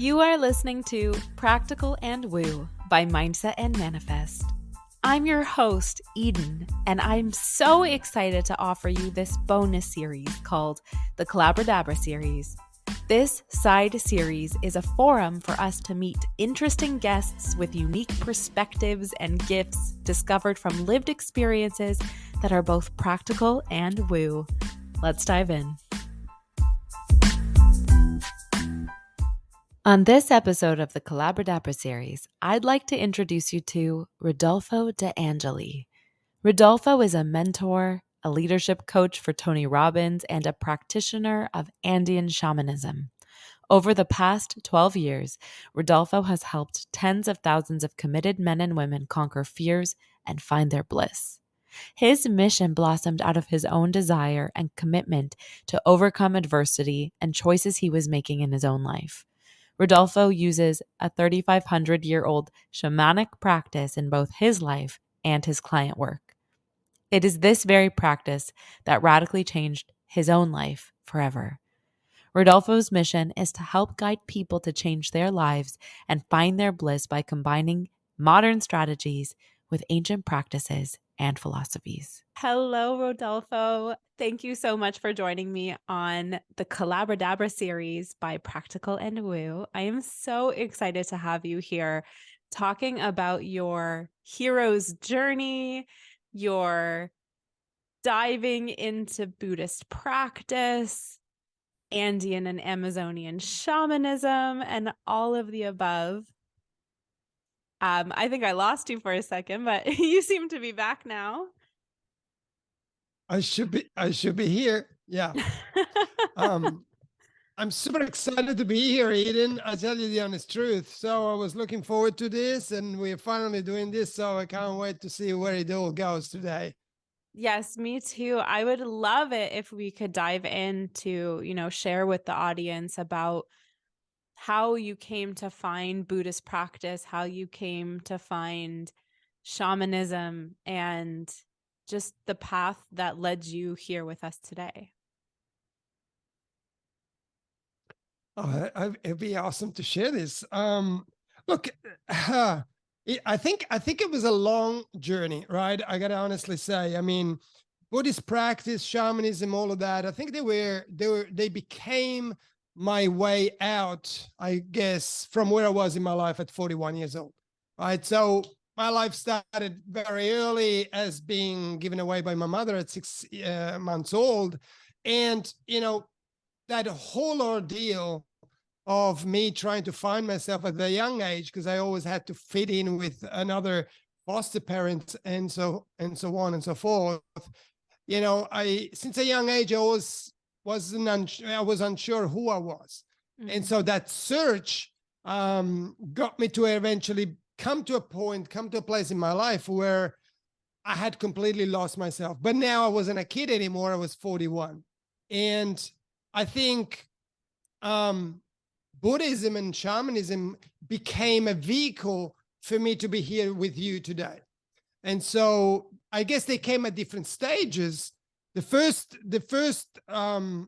You are listening to Practical and Woo by Mindset and Manifest. I'm your host, Eden, and I'm so excited to offer you this bonus series called the CBRDBR series. This side series is a forum for us to meet interesting guests with unique perspectives and gifts discovered from lived experiences that are both practical and woo. Let's dive in. On this episode of the CBRDBR series, I'd like to introduce you to Rodolfo de Angeli. Rodolfo is a mentor, a leadership coach for Tony Robbins, and a practitioner of Andean shamanism. Over the past 12 years, Rodolfo has helped tens of thousands of committed men and women conquer fears and find their bliss. His mission blossomed out of his own desire and commitment to overcome adversity and choices he was making in his own life. Rodolfo uses a 3,500-year-old shamanic practice in both his life and his client work. It is this very practice that radically changed his own life forever. Rodolfo's mission is to help guide people to change their lives and find their bliss by combining modern strategies with ancient practices and philosophies. Hello, Rodolfo. Thank you so much for joining me on the CBRDBR series by Practical and Woo. I am so excited to have you here talking about your hero's journey, your diving into Buddhist practice, Andean and Amazonian shamanism, and all of the above. I think I lost you for a second, but you seem to be back now. I should be here. Yeah. I'm super excited to be here, Eden. I'll tell you the honest truth. So I was looking forward to this, and we're finally doing this. So I can't wait to see where it all goes today. Yes, me too. I would love it if we could dive into, share with the audience about how you came to find Buddhist practice, how you came to find shamanism, and just the path that led you here with us today. Oh, it'd be awesome to share this. Look, I think it was a long journey, right? I gotta honestly say. I mean, Buddhist practice, shamanism, all of that. I think they became my way out, I guess, from where I was in my life at 41 years old, right? So my life started very early as being given away by my mother at 6 months old. And, that whole ordeal of me trying to find myself at a young age, because I always had to fit in with another foster parent and so on and so forth. Since a young age, I was unsure who I was. Mm-hmm. And so that search got me to eventually come to a place in my life where I had completely lost myself. But now I wasn't a kid anymore. I was 41. And I think Buddhism and shamanism became a vehicle for me to be here with you today. And so I guess they came at different stages. The first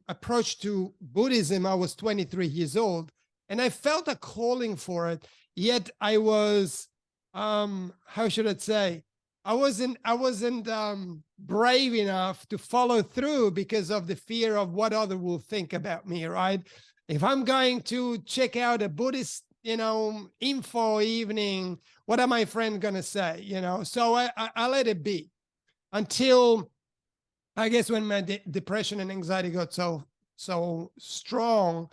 approach to Buddhism, I was 23 years old, and I felt a calling for it. Yet I was, how should I say? I wasn't brave enough to follow through because of the fear of what others will think about me, right? If I'm going to check out a Buddhist, info evening, what are my friends going to say, So I let it be until, I guess, when my depression and anxiety got so strong,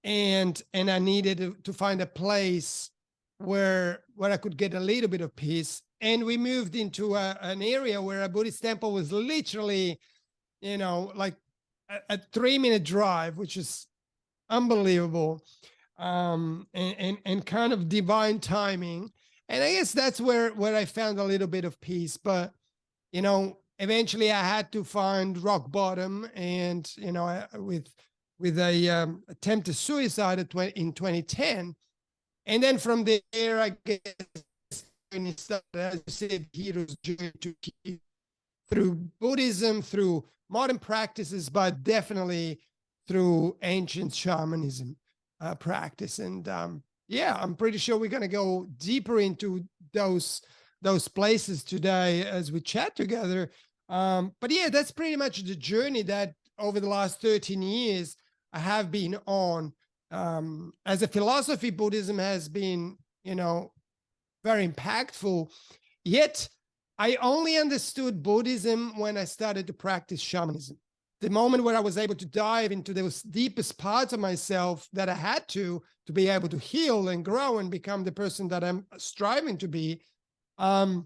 and I needed to find a place where I could get a little bit of peace. And we moved into an area where a Buddhist temple was literally, like a 3-minute drive, which is unbelievable, and kind of divine timing. And I guess that's where I found a little bit of peace. But, eventually I had to find rock bottom, and, with a attempted suicide in 2010. And then from there, I guess, when it started, as you said, hero's journey through Buddhism, through modern practices, but definitely through ancient shamanism. practice. And yeah, I'm pretty sure we're going to go deeper into those places today as we chat together. But yeah, that's pretty much the journey that over the last 13 years I have been on. As a philosophy, Buddhism has been, very impactful. Yet I only understood Buddhism when I started to practice shamanism. The moment where I was able to dive into those deepest parts of myself that I had to be able to heal and grow and become the person that I'm striving to be, I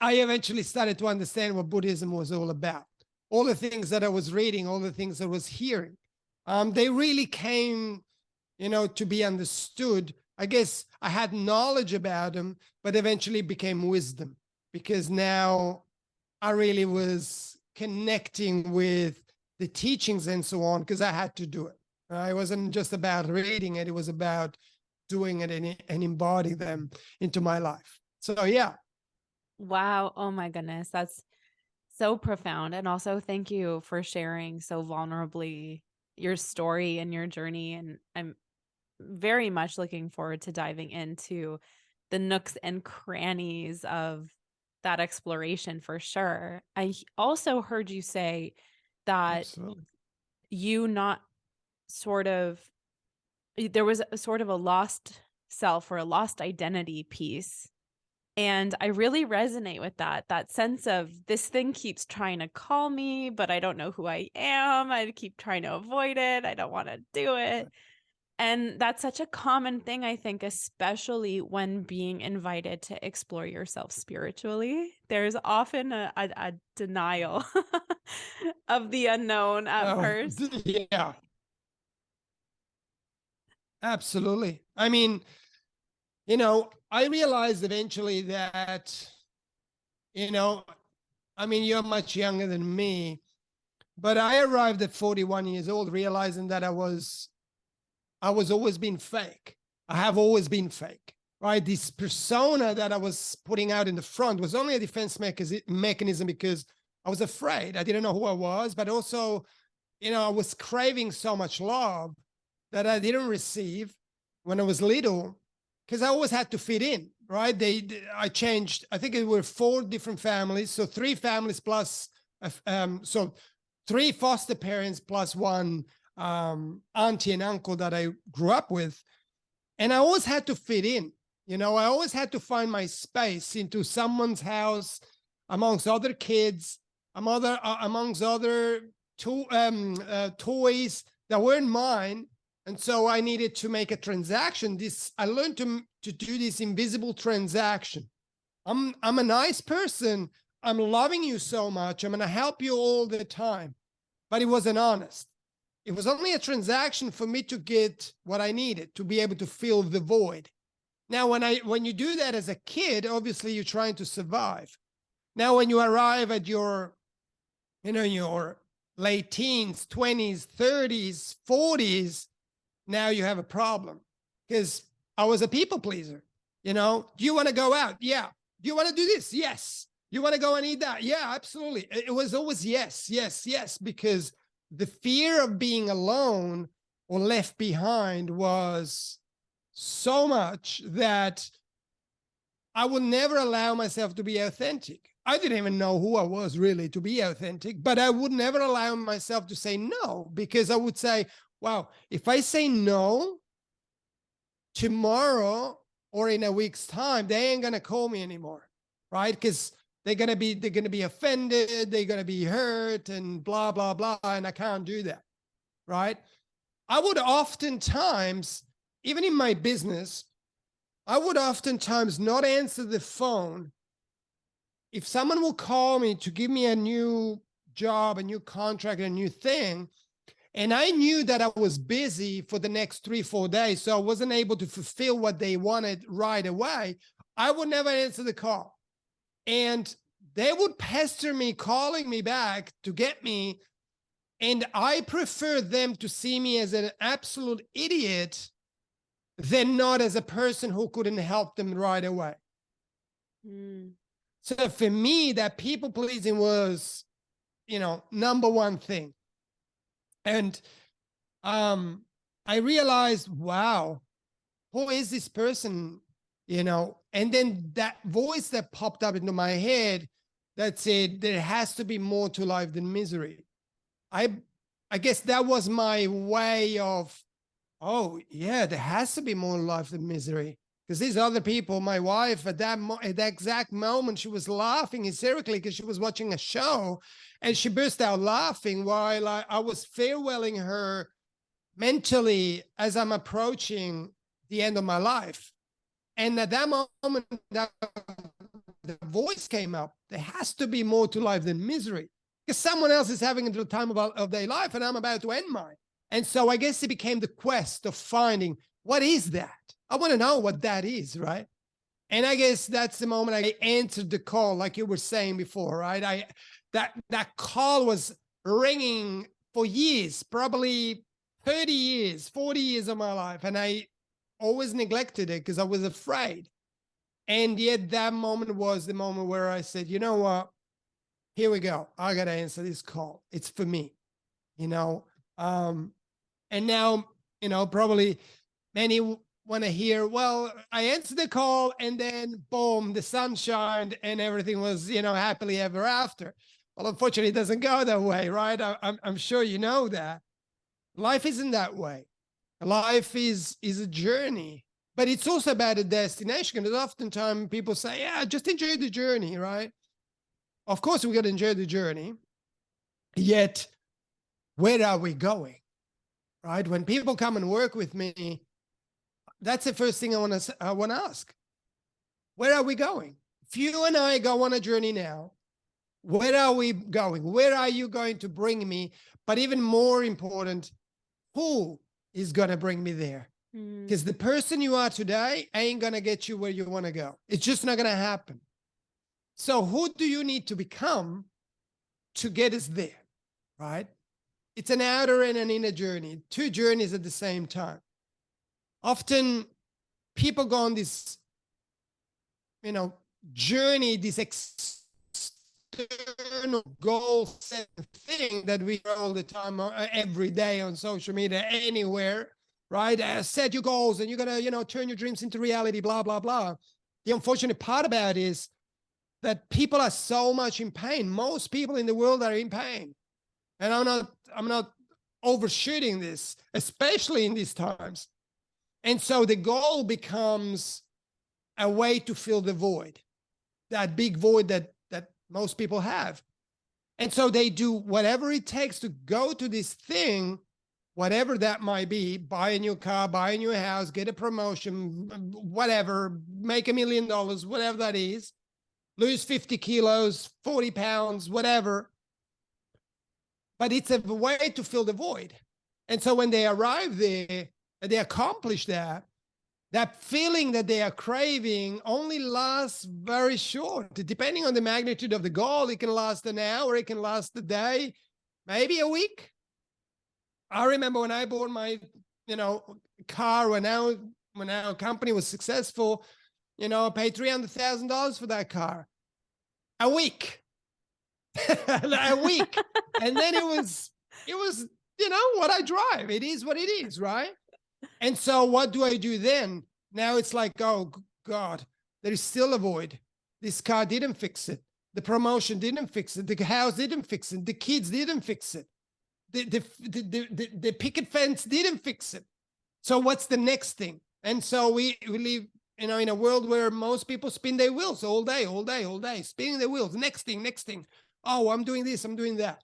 eventually started to understand what Buddhism was all about. All the things that I was reading, all the things I was hearing, they really came, to be understood. I guess I had knowledge about them, but eventually became wisdom because now I really was connecting with the teachings and so on because I had to do it. It wasn't just about reading it, it was about doing it and embodying them into my life. So, yeah. Wow. Oh my goodness. That's so profound. And also, thank you for sharing so vulnerably your story and your journey. And I'm very much looking forward to diving into the nooks and crannies of that exploration for sure. I also heard you say that Absolutely. you not sort of, there was a sort of a lost self or a lost identity piece. And I really resonate with that sense of this thing keeps trying to call me, but I don't know who I am. I keep trying to avoid it. I don't want to do it. And that's such a common thing, I think, especially when being invited to explore yourself spiritually. There's often a denial of the unknown at Oh, first. yeah, absolutely. I mean, I realized eventually that, you know, I mean, you're much younger than me, but I arrived at 41 years old realizing that I was always been fake. I have always been fake, right? This persona that I was putting out in the front was only a defense mechanism because I was afraid. I didn't know who I was, but also, I was craving so much love that I didn't receive when I was little because I always had to fit in, right? I changed. I think it were 4 different families, so 3 families plus, so 3 foster parents plus 1 auntie and uncle that I grew up with, and I always had to fit in. I always had to find my space into someone's house, amongst other kids, amongst other toys that weren't mine. And so I needed to make a transaction. I learned to do this invisible transaction. I'm a nice person. I'm loving you so much. I'm going to help you all the time. But it wasn't honest. It was only a transaction for me to get what I needed to be able to fill the void. Now, when you do that as a kid, obviously you're trying to survive. Now, when you arrive at your late teens, 20s, 30s, 40s, now you have a problem because I was a people pleaser. Do you want to go out? Yeah. Do you want to do this? Yes. You want to go and eat that? Yeah, absolutely. It was always yes, yes, yes, because the fear of being alone or left behind was so much that I would never allow myself to be authentic. I didn't even know who I was really to be authentic, but I would never allow myself to say no because I would say, wow, if I say no tomorrow or in a week's time, they ain't gonna call me anymore, right? Because they're gonna be offended, they're gonna be hurt, and blah blah blah, and I can't do that, right? I would oftentimes, even in my business, I would oftentimes not answer the phone if someone will call me to give me a new job, a new contract, a new thing. And I knew that I was busy for the next 3-4 days, so I wasn't able to fulfill what they wanted right away. I would never answer the call. And they would pester me, calling me back to get me. And I prefer them to see me as an absolute idiot than not as a person who couldn't help them right away. Mm. So for me, that people pleasing was, number one thing. And I realized, wow, who is this person? And then that voice that popped up into my head that said there has to be more to life than misery. I I guess that was my way of, oh yeah, there has to be more life than misery. Because these other people, my wife, at that exact moment, she was laughing hysterically because she was watching a show, and she burst out laughing while I was farewelling her mentally as I'm approaching the end of my life. And at that moment, the voice came up. There has to be more to life than misery, because someone else is having the time of their life, and I'm about to end mine. And so I guess it became the quest of finding, what is that? I want to know what that is, right? And I guess that's the moment I answered the call, like you were saying before, right? That call was ringing for years, probably 30 years, 40 years of my life. And I always neglected it because I was afraid. And yet that moment was the moment where I said, you know what? Here we go. I got to answer this call. It's for me, you know? And now, probably many want to hear, well, I answered the call and then boom, the sun shined and everything was, happily ever after. Well, unfortunately, it doesn't go that way, right? I'm sure you know that. Life isn't that way. Life is a journey, but it's also about a destination. Because oftentimes people say, yeah, just enjoy the journey, right? Of course, we got to enjoy the journey. Yet, where are we going, right? When people come and work with me, that's the first thing I want to ask. Where are we going? If you and I go on a journey now, where are we going? Where are you going to bring me? But even more important, who is going to bring me there? Because the person you are today ain't going to get you where you want to go. It's just not going to happen. So who do you need to become to get us there, right? It's an outer and an inner journey, two journeys at the same time. Often people go on this, journey, this external goal set thing that we hear all the time, every day on social media, anywhere, right? Set your goals and you're going to, turn your dreams into reality, blah, blah, blah. The unfortunate part about it is that people are so much in pain. Most people in the world are in pain. And I'm not overshooting this, especially in these times. And so the goal becomes a way to fill the void, that big void that most people have. And so they do whatever it takes to go to this thing, whatever that might be, buy a new car, buy a new house, get a promotion, whatever, make $1 million, whatever that is, lose 50 kilos, 40 pounds, whatever. But it's a way to fill the void. And so when they arrive there, they accomplish that, that feeling that they are craving only lasts very short. Depending on the magnitude of the goal, it can last an hour, it can last a day, maybe a week. I remember when I bought my, car, when our company was successful, I paid $300,000 for that car. A week. A week. And then it was, what I drive. It is what it is, right? And so what do I do then? Now it's like, oh God, there is still a void. This car didn't fix it. The promotion didn't fix it. The house didn't fix it. The kids didn't fix it. The picket fence didn't fix it. So what's the next thing? And so we live, in a world where most people spin their wheels all day, spinning their wheels. Next thing. Oh, I'm doing this, I'm doing that.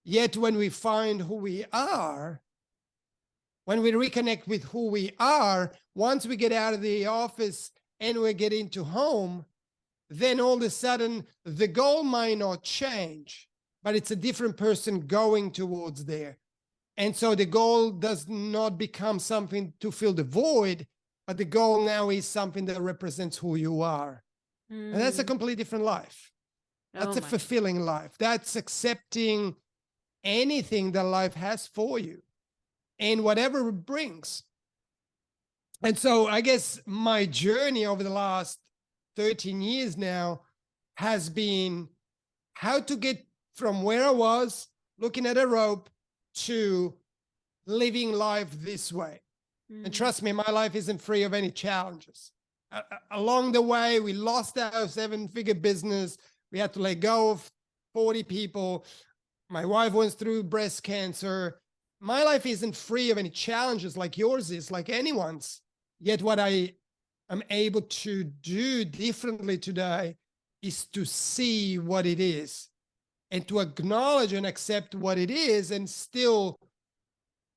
Yet when we find who we are, when we reconnect with who we are, once we get out of the office and we get into home, then all of a sudden the goal might not change, but it's a different person going towards there. And so the goal does not become something to fill the void, but the goal now is something that represents who you are. And that's a completely different life. That's a fulfilling life. That's accepting anything that life has for you and whatever it brings. And so I guess my journey over the last 13 years now has been how to get from where I was looking at a rope to living life this way. And trust me, my life isn't free of any challenges. Along the way, we lost our 7-figure business. We had to let go of 40 people. My wife went through breast cancer. My life isn't free of any challenges like yours is, like anyone's. Yet what I am able to do differently today is to see what it is and to acknowledge and accept what it is, and still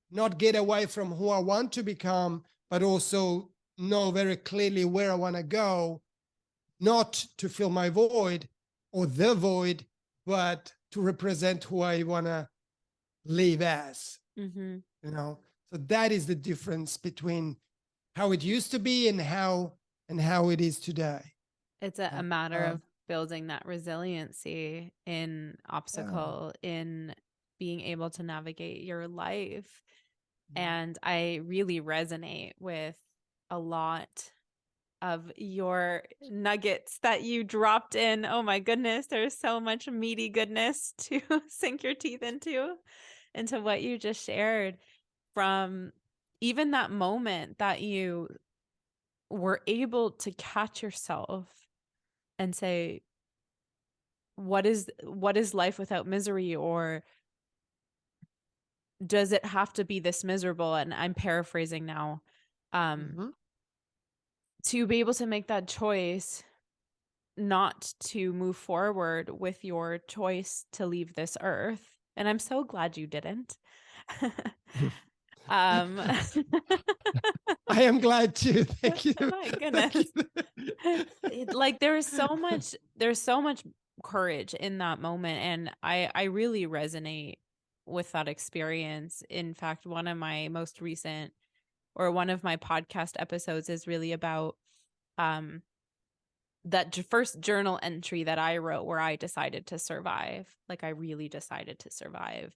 not get away from who I want to become, but also know very clearly where I want to go, not to fill my void or the void, but to represent who I want to live as. Mm-hmm. You know, so that is the difference between how it used to be and how it is today. It's a matter of building that resiliency in obstacle, in being able to navigate your life. And I really resonate with a lot of your nuggets that you dropped in. Oh my goodness, there's so much meaty goodness to sink your teeth into what you just shared. From even that moment that you were able to catch yourself and say, what is life without misery? Or does it have to be this miserable? And I'm paraphrasing now. To be able to make that choice not to move forward with your choice to leave this earth. And I'm so glad you didn't. I am glad too. Thank you. My goodness. Like there's so much courage in that moment. And I really resonate with that experience. In fact, one of my podcast episodes is really about that first journal entry that I wrote where I decided to survive. Like I really decided to survive.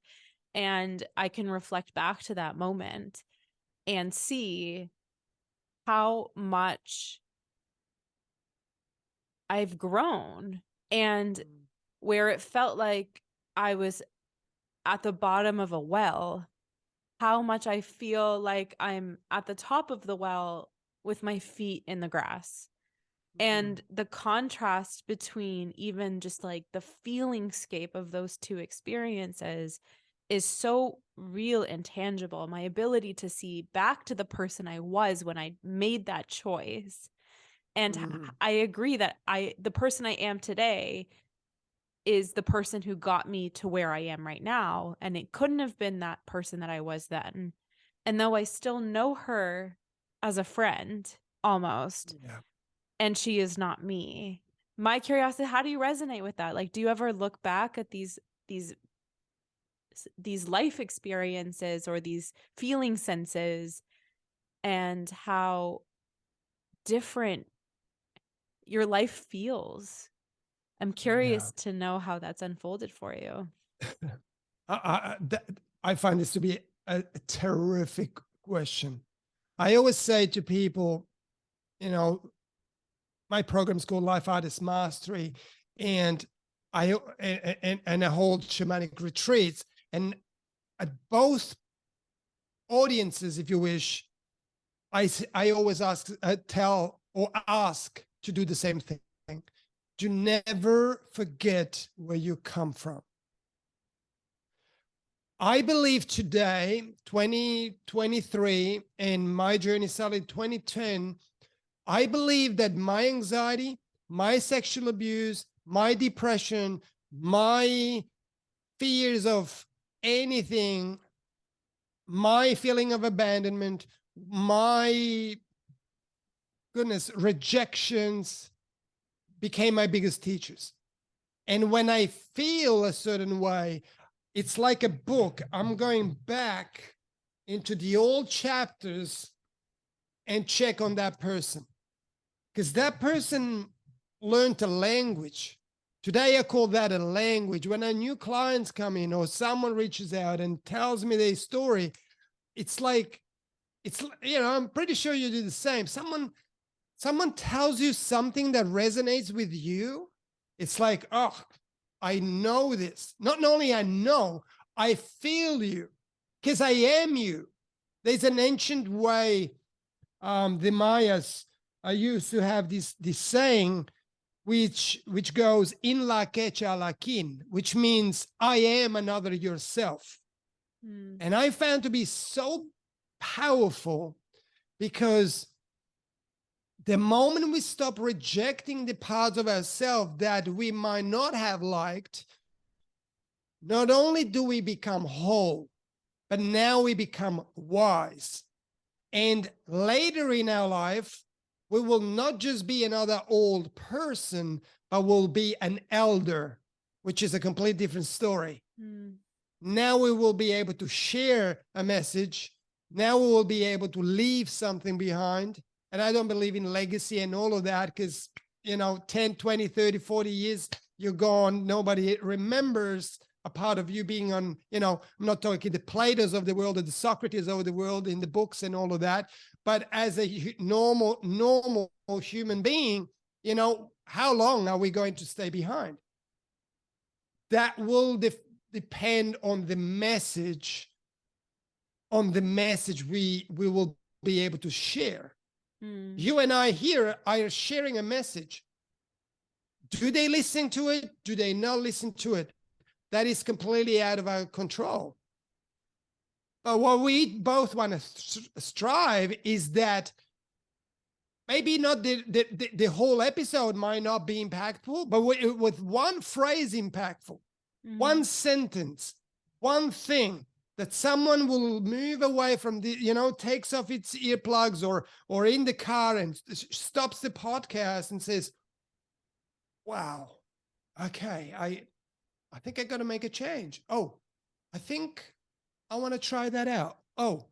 And I can reflect back to that moment and see how much I've grown, and where it felt like I was at the bottom of a well, how much I feel like I'm at the top of the well with my feet in the grass. And the contrast between even just like the feeling scape of those two experiences is so real and tangible. My ability to see back to the person I was when I made that choice. And I agree that the person I am today is the person who got me to where I am right now. And it couldn't have been that person that I was then. And though I still know her as a friend, almost, and she is not me. My curiosity, how do you resonate with that? Like, do you ever look back at these life experiences or these feeling senses and how different your life feels? I'm curious to know how that's unfolded for you. I find this to be a terrific question. I always say to people, you know, my program's called Life Artist Mastery, and I hold shamanic retreats, and at both audiences, if you wish, I always ask to do the same thing. To never forget where you come from. I believe today, 2023, and my journey started 2010, I believe that my anxiety, my sexual abuse, my depression, my fears of anything, my feeling of abandonment, my rejections became my biggest teachers. And when I feel a certain way, it's like a book. I'm going back into the old chapters and check on that person, because that person learned a language. Today, I call that a language. When our new clients come in or someone reaches out and tells me their story, it's I'm pretty sure you do the same. Someone tells you something that resonates with you. It's like, oh, I know this. Not only I know, I feel you. because I am you. There's an ancient way, the Mayas used to have this saying, which goes in la quecha la kin, which means I am another yourself. And I found to be so powerful, because the moment we stop rejecting the parts of ourselves that we might not have liked, not only do we become whole, but now we become wise. And later in our life, we will not just be another old person, but will be an elder, which is a completely different story. Now we will be able to share a message. Now we will be able to leave something behind. And I don't believe in legacy and all of that, because, 10, 20, 30, 40 years, you're gone. Nobody remembers a part of you being on, I'm not talking the Platos of the world or the Socrates of the world in the books and all of that, but as a normal human being, how long are we going to stay behind? That will depend on the message, we will be able to share. You and I here are sharing a message. Do they listen to it? Do they not listen to it? That is completely out of our control. But what we both want to strive is that maybe not the whole episode might not be impactful, but with one phrase impactful, one sentence, one thing, that someone will move away from takes off its earplugs or in the car and stops the podcast and says, wow, okay, I think I got to make a change. Oh, I think I want to try that out. Oh,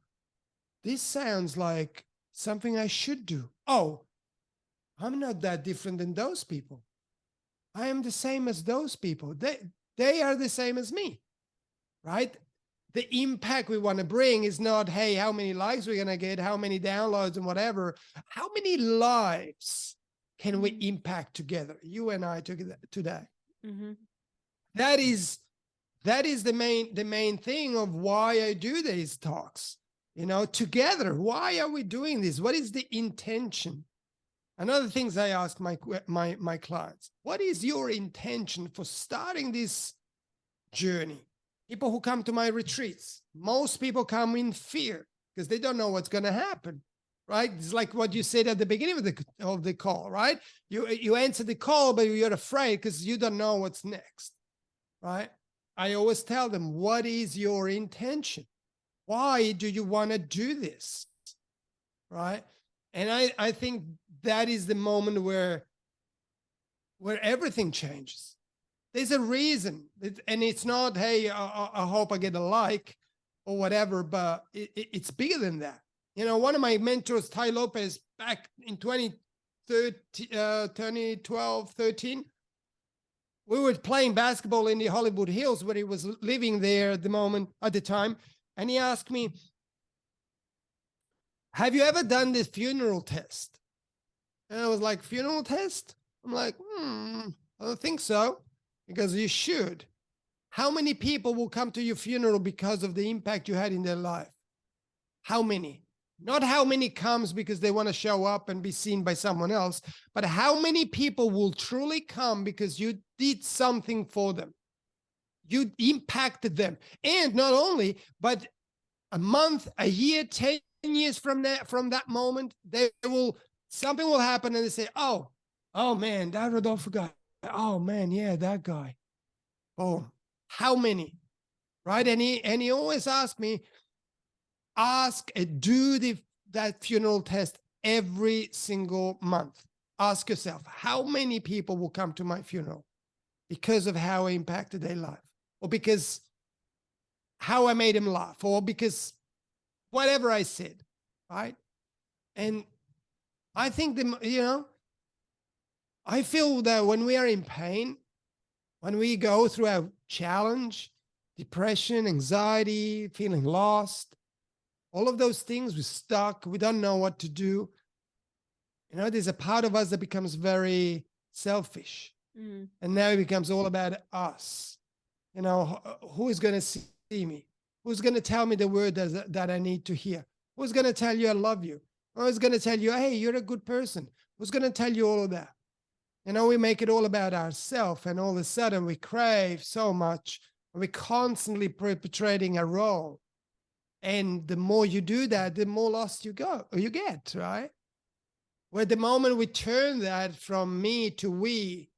this sounds like something I should do. Oh, I'm not that different than those people. I am the same as those people. They are the same as me, right? The impact we want to bring is not, hey, how many likes we're going to get, how many downloads and whatever. How many lives can we impact together, you and I today? That is the main thing of why I do these talks, together. Why are we doing this? What is the intention? Another things I ask my clients, what is your intention for starting this journey? People who come to my retreats, most people come in fear because they don't know what's going to happen, right? It's like what you said at the beginning of the call, right? You answer the call, but you're afraid because you don't know what's next, right? I always tell them, what is your intention? Why do you want to do this, right? And I think that is the moment where everything changes. There's a reason, and it's not, hey, I hope I get a like or whatever, but it's bigger than that. One of my mentors, Ty Lopez, back in 2012, 13, we were playing basketball in the Hollywood Hills where he was living there at the time. And he asked me, have you ever done this funeral test? And I was like, funeral test? I'm like, I don't think so. Because you should. How many people will come to your funeral because of the impact you had in their life? How many? Not how many comes because they want to show up and be seen by someone else, but how many people will truly come because you did something for them? You impacted them. And not only, but a month, a year, 10 years from that moment, something will happen and they say, oh man, that Rodolfo guy. Oh man, yeah, that guy. Oh, how many? Right? And he always asks me, do that funeral test every single month. Ask yourself, how many people will come to my funeral because of how I impacted their life, or because how I made them laugh, or because whatever I said, right? And I think I feel that when we are in pain, when we go through a challenge, depression, anxiety, feeling lost, all of those things, we're stuck, we don't know what to do. There's a part of us that becomes very selfish. And now it becomes all about us. Who is going to see me? Who's going to tell me the word that I need to hear? Who's going to tell you I love you? Who's going to tell you, hey, you're a good person? Who's going to tell you all of that? We make it all about ourselves, and all of a sudden we crave so much. We're constantly perpetrating a role. And the more you do that, the more lost you get, right? Where the moment we turn that from me to we,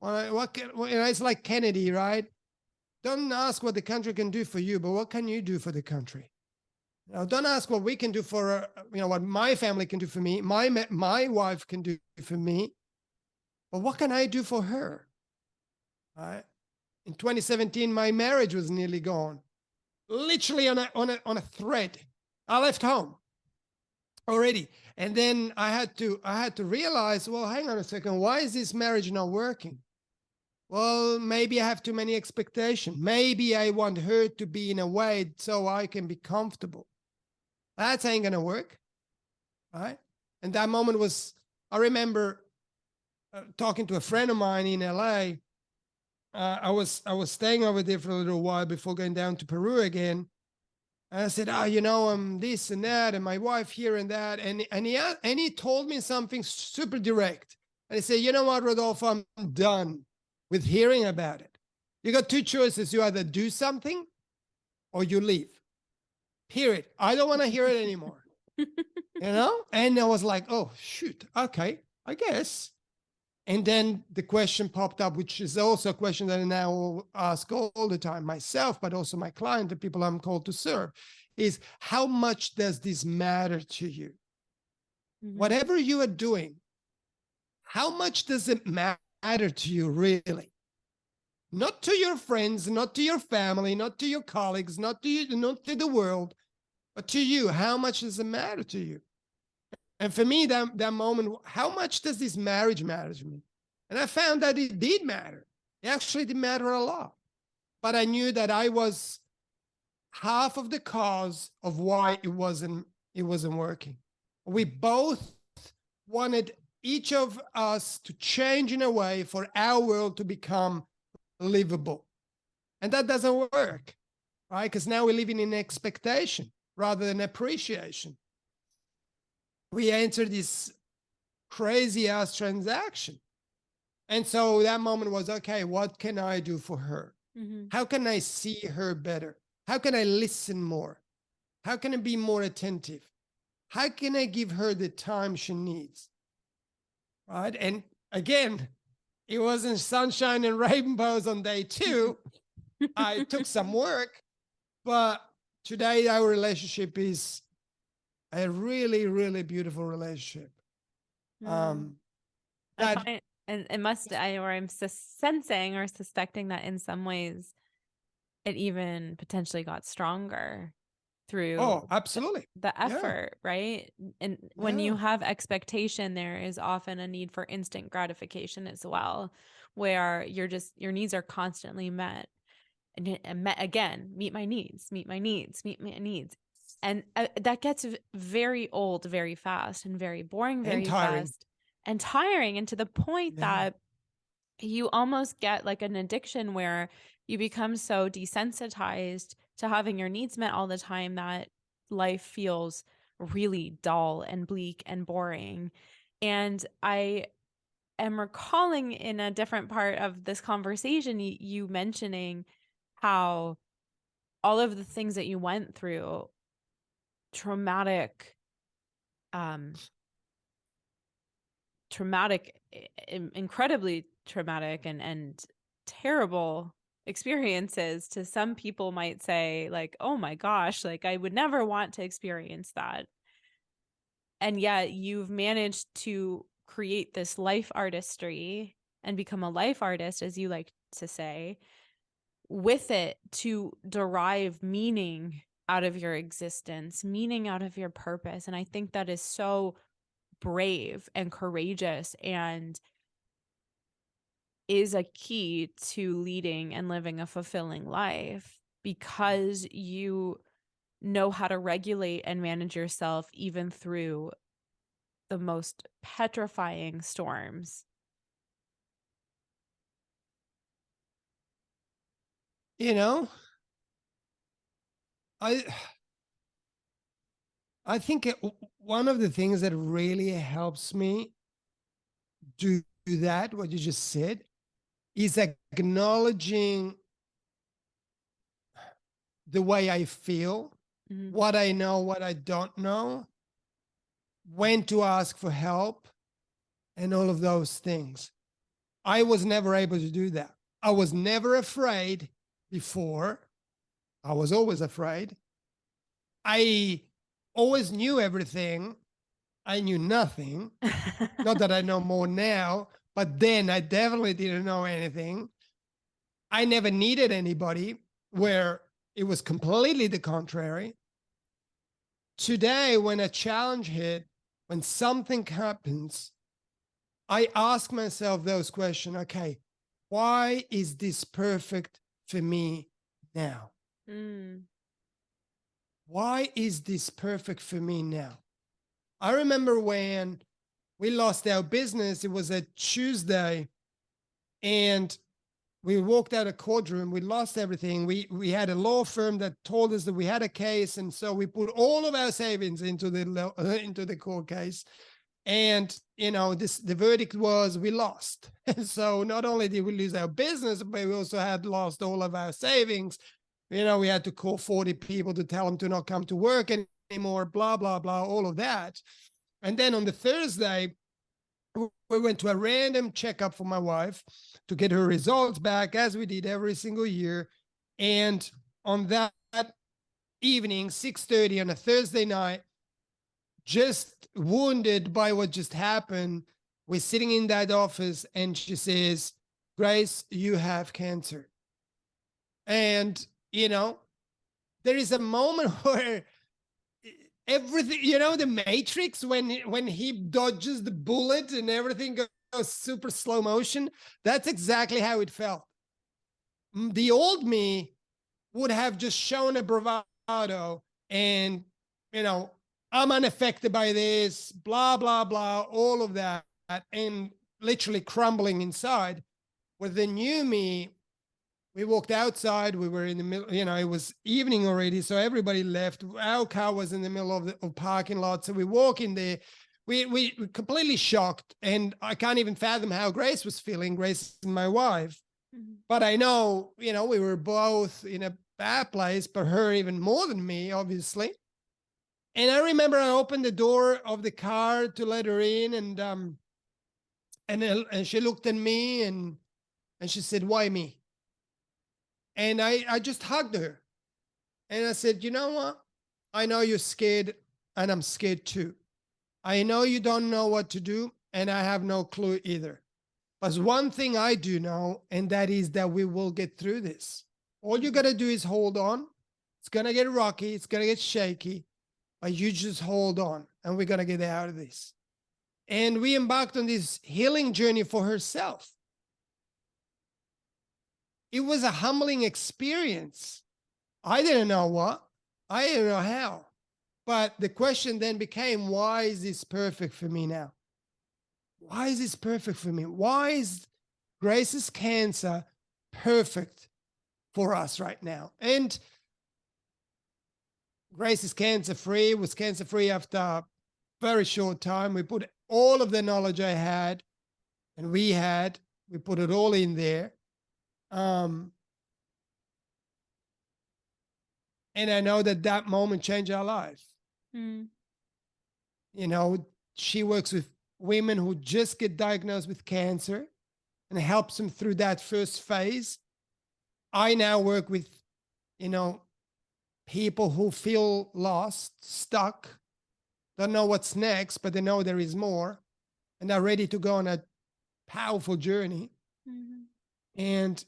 it's like Kennedy, right? Don't ask what the country can do for you, but what can you do for the country? Don't ask what we can do for, what my family can do for me, my wife can do for me, but what can I do for her? Right? In 2017, my marriage was nearly gone, literally on a thread. I left home already, and then I had to realize, well, hang on a second, why is this marriage not working? Well, maybe I have too many expectations. Maybe I want her to be in a way so I can be comfortable. That ain't gonna work, right? And that moment was, I remember talking to a friend of mine in LA. I was staying over there for a little while before going down to Peru again. And I said, I'm this and that, and my wife here and that, and he told me something super direct. And he said, you know what, Rodolfo, I'm done with hearing about it. You got two choices: you either do something or you leave. Period. I don't want to hear it anymore. And I was like, oh shoot, okay, I guess. And then the question popped up, which is also a question that I now ask all the time myself, but also my client, the people I'm called to serve, is how much does this matter to you? Mm-hmm. Whatever you are doing, how much does it matter to you really? Not to your friends, not to your family, not to your colleagues, not to you, not to the world, but to you. How much does it matter to you? And for me, that moment, how much does this marriage matter to me? And I found that it did matter. It actually did matter a lot. But I knew that I was half of the cause of why it wasn't working. We both wanted each of us to change in a way for our world to become livable. And that doesn't work, right? Because now we're living in expectation rather than appreciation. We entered this crazy ass transaction. And so that moment was, okay, what can I do for her? Mm-hmm. How can I see her better? How can I listen more? How can I be more attentive? How can I give her the time she needs? Right? And again, it wasn't sunshine and rainbows on day 2. I took some work, but today our relationship is a really, really beautiful relationship. And it must, I'm sensing or suspecting that in some ways it even potentially got stronger through absolutely the effort, right? And when you have expectation, there is often a need for instant gratification as well, where your needs are constantly met and met again, meet my needs. And that gets very old very fast and very boring very fast and tiring, and to the point that you almost get like an addiction where you become so desensitized to having your needs met all the time that life feels really dull and bleak and boring. And I am recalling in a different part of this conversation, you mentioning how all of the things that you went through, traumatic, incredibly traumatic and terrible experiences, to some people might say like, oh my gosh, like I would never want to experience that. And yet you've managed to create this life artistry and become a life artist, as you like to say, with it to derive meaning out of your existence, meaning out of your purpose. And I think that is so brave and courageous and is a key to leading and living a fulfilling life, because you know how to regulate and manage yourself even through the most petrifying storms. I I think one of the things that really helps me do that, what you just said, is acknowledging the way I feel, Mhm. what I know, what I don't know, when to ask for help, and all of those things. I was never able to do that. I was never afraid before. I was always afraid. I always knew everything. I knew nothing. Not that I know more now, but then I definitely didn't know anything. I never needed anybody, where it was completely the contrary. Today, when a challenge hit, when something happens, I ask myself those questions. Okay, why is this perfect for me now? Mm. Why is this perfect for me now? I remember when we lost our business, it was a Tuesday, and we walked out of courtroom. We lost everything. We had a law firm that told us that we had a case, and so we put all of our savings into the court case. And the verdict was we lost. So not only did we lose our business, but we also had lost all of our savings. We had to call 40 people to tell them to not come to work anymore, blah, blah, blah, all of that. And then on the Thursday, we went to a random checkup for my wife to get her results back, as we did every single year. And on that evening, 6:30 on a Thursday night, just wounded by what just happened, we're sitting in that office, and she says, Grace, you have cancer. And, there is a moment where everything, the Matrix, when he dodges the bullet and everything goes super slow motion, that's exactly how it felt. The old me would have just shown a bravado and, I'm unaffected by this, blah, blah, blah, all of that, and literally crumbling inside. With the new me, we walked outside. We were in the middle, it was evening already, so everybody left. Our car was in the middle of the parking lot. So we walk in there. We completely shocked, and I can't even fathom how Grace was feeling, Grace and my wife. Mhm. But I know, we were both in a bad place, but her even more than me, obviously. And I remember I opened the door of the car to let her in, and she looked at me, and she said, "Why me?" And I just hugged her, and I said, "You know what? I know you're scared, and I'm scared too. I know you don't know what to do, and I have no clue either. But one thing I do know, and that is that we will get through this. All you got to do is hold on. It's going to get rocky, it's going to get shaky, but you just hold on, and we're going to get out of this." And we embarked on this healing journey for herself. It was a humbling experience. I didn't know what, I didn't know how. But the question then became, why is this perfect for me now? Why is this perfect for me? Why is Grace's cancer perfect for us right now? And Grace is cancer free, was cancer free after a very short time. We put all of the knowledge I had and we put it all in there. And I know that moment changed our life. Mm. She works with women who just get diagnosed with cancer and helps them through that first phase. I now work with, people who feel lost, stuck, don't know what's next, but they know there is more, and are ready to go on a powerful journey. Mhm. And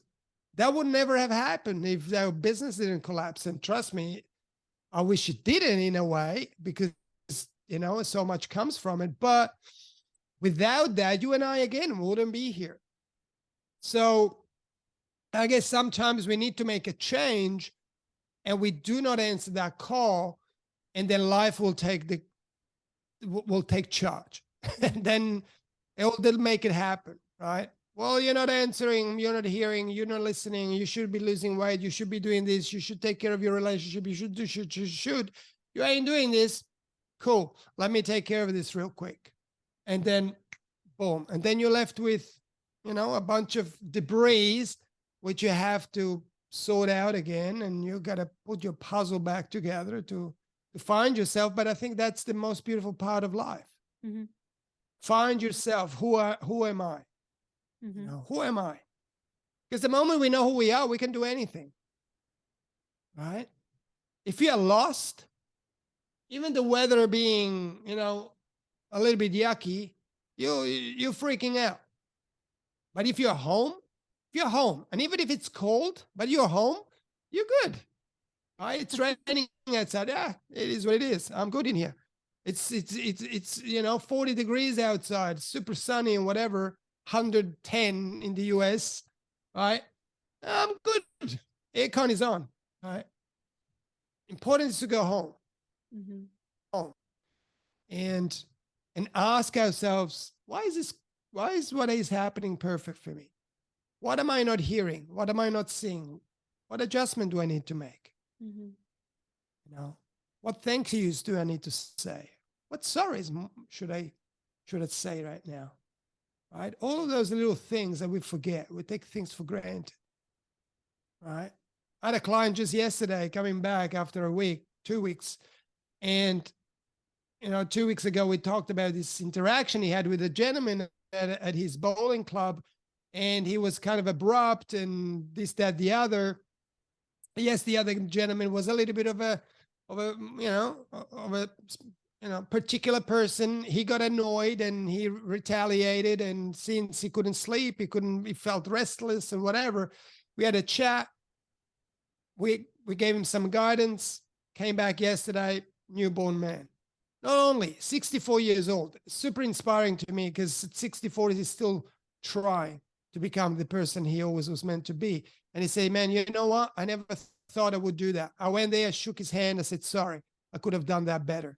that would never have happened if our business didn't collapse. And trust me, I wish it didn't in a way, because, so much comes from it. But without that, you and I, again, wouldn't be here. So I guess sometimes we need to make a change, and we do not answer that call, and then life will take charge. And Mhm. then they'll make it happen, right? well, you're not answering, you're not hearing, you're not listening, you should be losing weight, you should be doing this, you should take care of your relationship, you should do, should. You ain't doing this. Cool. Let me take care of this real quick. And then boom. And then you're left with, a bunch of debris, which you have to sort out again. And you got to put your puzzle back together to find yourself. But I think that's the most beautiful part of life. Mm-hmm. Find yourself. Who am I? Mm-hmm. Who am I? Because the moment we know who we are, we can do anything. Right? If you are lost, even the weather being, a little bit yucky, you're freaking out. But if you're home, and even if it's cold, but you're home, you're good. Right? It's raining outside. Yeah, it is what it is. I'm good in here. It's 40 degrees outside, super sunny and whatever, 110 in the US. Right? I'm good. Aircon is on. Right? Important is to go home. Mm-hmm. Home. And ask ourselves, why is what is happening perfect for me? What am I not hearing? What am I not seeing? What adjustment do I need to make? Mm-hmm. What thank yous do I need to say? What sorries should I say right now? Right? All of those little things that we forget. We take things for granted. Right? I had a client just yesterday coming back after a week, 2 weeks, and 2 weeks ago, we talked about this interaction he had with a gentleman at his bowling club, and he was kind of abrupt and this, that, the other. Yes, the other gentleman was a little bit of a particular person. He got annoyed and he retaliated, and since he couldn't sleep, he felt restless and whatever. We had a chat. We gave him some guidance. Came back yesterday, newborn man. Not only 64 years old, super inspiring to me because at 64, he's still trying to become the person he always was meant to be. And he said, man, you know what? I never thought I would do that. I went there, shook his hand. I said, sorry, I could have done that better.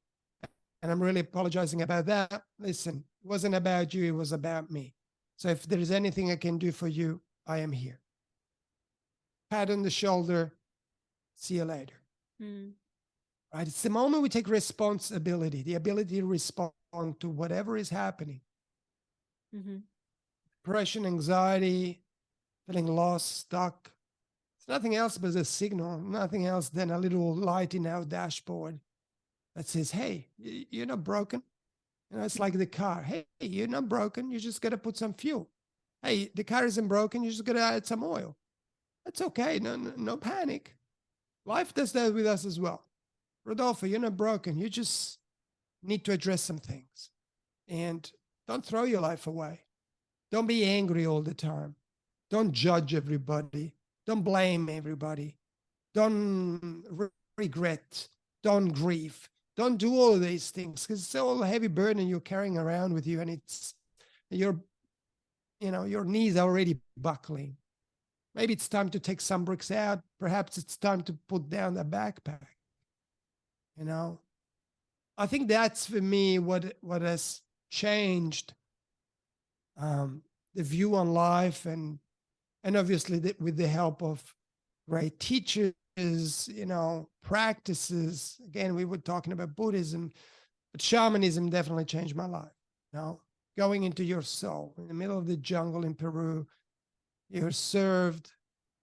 And I'm really apologizing about that. Listen, it wasn't about you. It was about me. So if there's anything I can do for you, I am here. Pat on the shoulder. See you later. Mm. Right? It's the moment we take responsibility, the ability to respond to whatever is happening. Mm-hmm. Depression, anxiety, feeling lost, stuck. It's nothing else but a signal, nothing else than a little light in our dashboard that says, hey, you're not broken. It's like the car. Hey, you're not broken. You just got to put some fuel. Hey, the car isn't broken. You just got to add some oil. That's okay. No panic. Life does that with us as well. Rodolfo, you're not broken. You just need to address some things. And don't throw your life away. Don't be angry all the time. Don't judge everybody. Don't blame everybody. Don't regret. Don't grieve. Don't do all of these things because it's all a heavy burden you're carrying around with you, and it's your knees are already buckling. Maybe it's time to take some bricks out. Perhaps it's time to put down the backpack. I think that's for me what has changed the view on life, and obviously with the help of great teachers, practices. Again, we were talking about Buddhism, but shamanism definitely changed my life. Going into your soul in the middle of the jungle in Peru, you're served,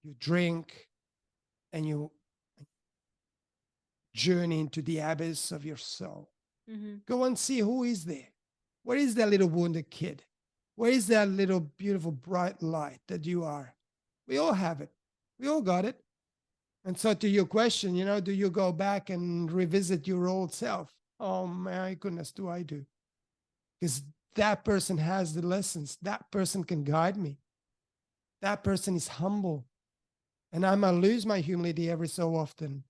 you drink, and you journey into the abyss of your soul. Mm-hmm. Go and see who is there. Where is that little wounded kid? Where is that little beautiful bright light that you are? We all have it. We all got it. And so to your question, do you go back and revisit your old self? Oh my goodness, do I do? Because that person has the lessons. That person can guide me. That person is humble. And I might lose my humility every so often.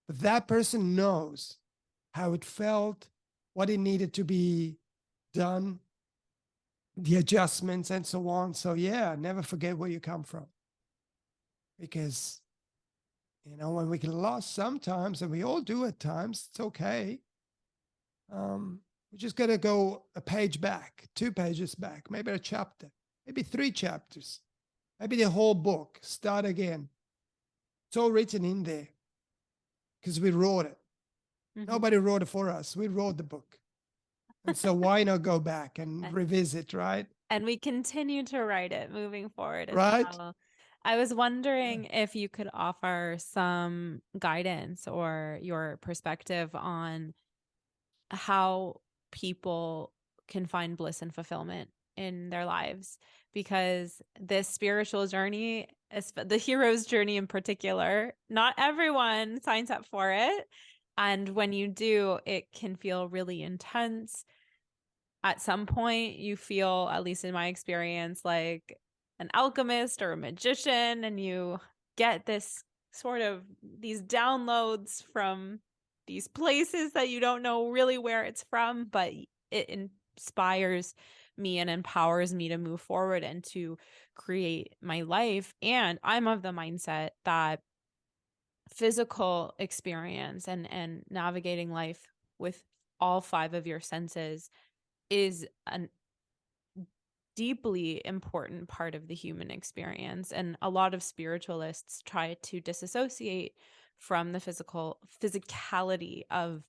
But that person knows how it felt, what it needed to be done, the adjustments, and so on. So yeah, never forget where you come from. Because, when we get lost sometimes, and we all do at times, it's okay. We just got to go a page back, 2 pages back, maybe a chapter, maybe 3 chapters, maybe the whole book. Start again. It's all written in there because we wrote it. Mhm. Nobody wrote it for us. We wrote the book. And so why not go back and revisit, right? And we continue to write it moving forward as Right? well. I was wondering if you could offer some guidance or your perspective on how people can find bliss and fulfillment in their lives, because this spiritual journey, the hero's journey in particular, not everyone signs up for it. And when you do, it can feel really intense. At some point, you feel, at least in my experience, like an alchemist or a magician, and you get this sort of these downloads from these places that you don't know really where it's from, but it inspires me and empowers me to move forward and to create my life. And I'm of the mindset that physical experience and navigating life with all 5 of your senses is a deeply important part of the human experience. And a lot of spiritualists try to disassociate from the physicality of